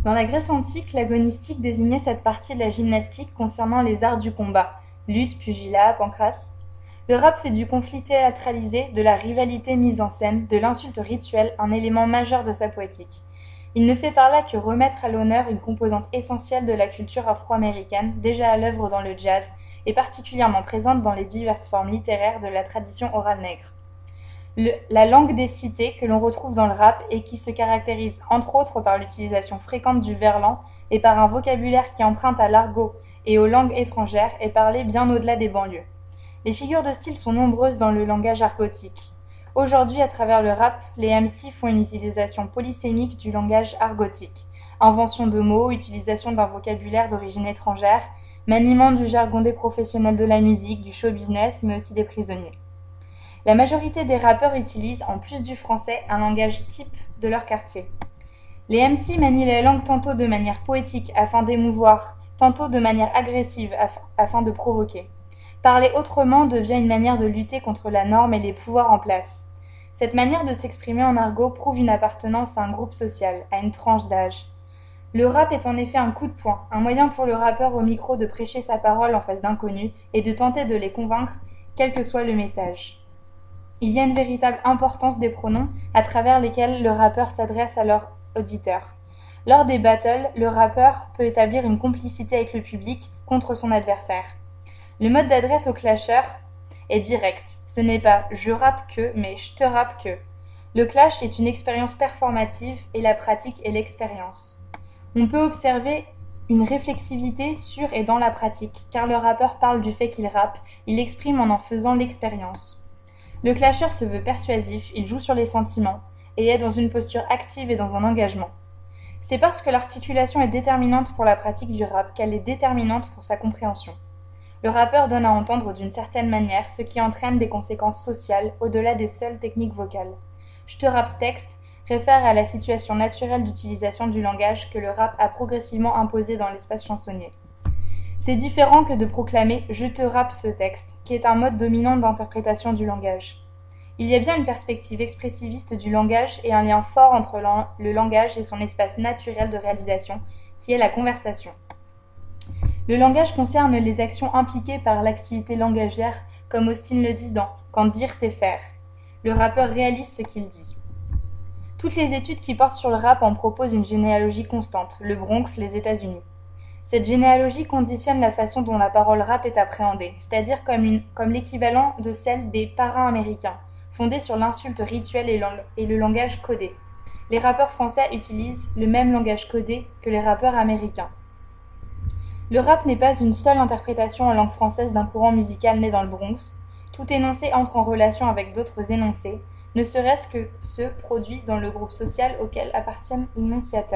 Dans la Grèce antique, l'agonistique désignait cette partie de la gymnastique concernant les arts du combat, lutte, pugilat, pancrace. Le rap fait du conflit théâtralisé, de la rivalité mise en scène, de l'insulte rituelle un élément majeur de sa poétique. Il ne fait par là que remettre à l'honneur une composante essentielle de la culture afro-américaine, déjà à l'œuvre dans le jazz, et particulièrement présente dans les diverses formes littéraires de la tradition orale nègre. La langue des cités que l'on retrouve dans le rap et qui se caractérise entre autres par l'utilisation fréquente du verlan et par un vocabulaire qui emprunte à l'argot et aux langues étrangères est parlé bien au-delà des banlieues. Les figures de style sont nombreuses dans le langage argotique. Aujourd'hui, à travers le rap, les MC font une utilisation polysémique du langage argotique. Invention de mots, utilisation d'un vocabulaire d'origine étrangère, maniement du jargon des professionnels de la musique, du show business, mais aussi des prisonniers. La majorité des rappeurs utilisent, en plus du français, un langage type de leur quartier. Les MC manient la langue tantôt de manière poétique afin d'émouvoir, tantôt de manière agressive afin de provoquer. Parler autrement devient une manière de lutter contre la norme et les pouvoirs en place. Cette manière de s'exprimer en argot prouve une appartenance à un groupe social, à une tranche d'âge. Le rap est en effet un coup de poing, un moyen pour le rappeur au micro de prêcher sa parole en face d'inconnus et de tenter de les convaincre, quel que soit le message. Il y a une véritable importance des pronoms à travers lesquels le rappeur s'adresse à leur auditeur. Lors des battles, le rappeur peut établir une complicité avec le public contre son adversaire. Le mode d'adresse au clasheur est direct. Ce n'est pas « je rappe que », mais « je te rappe que ». Le clash est une expérience performative et la pratique est l'expérience. On peut observer une réflexivité sur et dans la pratique, car le rappeur parle du fait qu'il rappe, il l'exprime en faisant l'expérience. Le clasheur se veut persuasif, il joue sur les sentiments, et est dans une posture active et dans un engagement. C'est parce que l'articulation est déterminante pour la pratique du rap qu'elle est déterminante pour sa compréhension. Le rappeur donne à entendre d'une certaine manière, ce qui entraîne des conséquences sociales au-delà des seules techniques vocales. Je te rappe ce texte réfère à la situation naturelle d'utilisation du langage que le rap a progressivement imposé dans l'espace chansonnier. C'est différent que de proclamer « je te rappe ce texte », qui est un mode dominant d'interprétation du langage. Il y a bien une perspective expressiviste du langage et un lien fort entre le langage et son espace naturel de réalisation, qui est la conversation. Le langage concerne les actions impliquées par l'activité langagière, comme Austin le dit dans « Quand dire c'est faire ». Le rappeur réalise ce qu'il dit. Toutes les études qui portent sur le rap en proposent une généalogie constante, le Bronx, les États-Unis. Cette généalogie conditionne la façon dont la parole rap est appréhendée, c'est-à-dire comme l'équivalent de celle des parrains américains, fondée sur l'insulte rituelle et le langage codé. Les rappeurs français utilisent le même langage codé que les rappeurs américains. Le rap n'est pas une seule interprétation en langue française d'un courant musical né dans le Bronx. Tout énoncé entre en relation avec d'autres énoncés, ne serait-ce que ceux produits dans le groupe social auquel appartiennent l'énonciateur.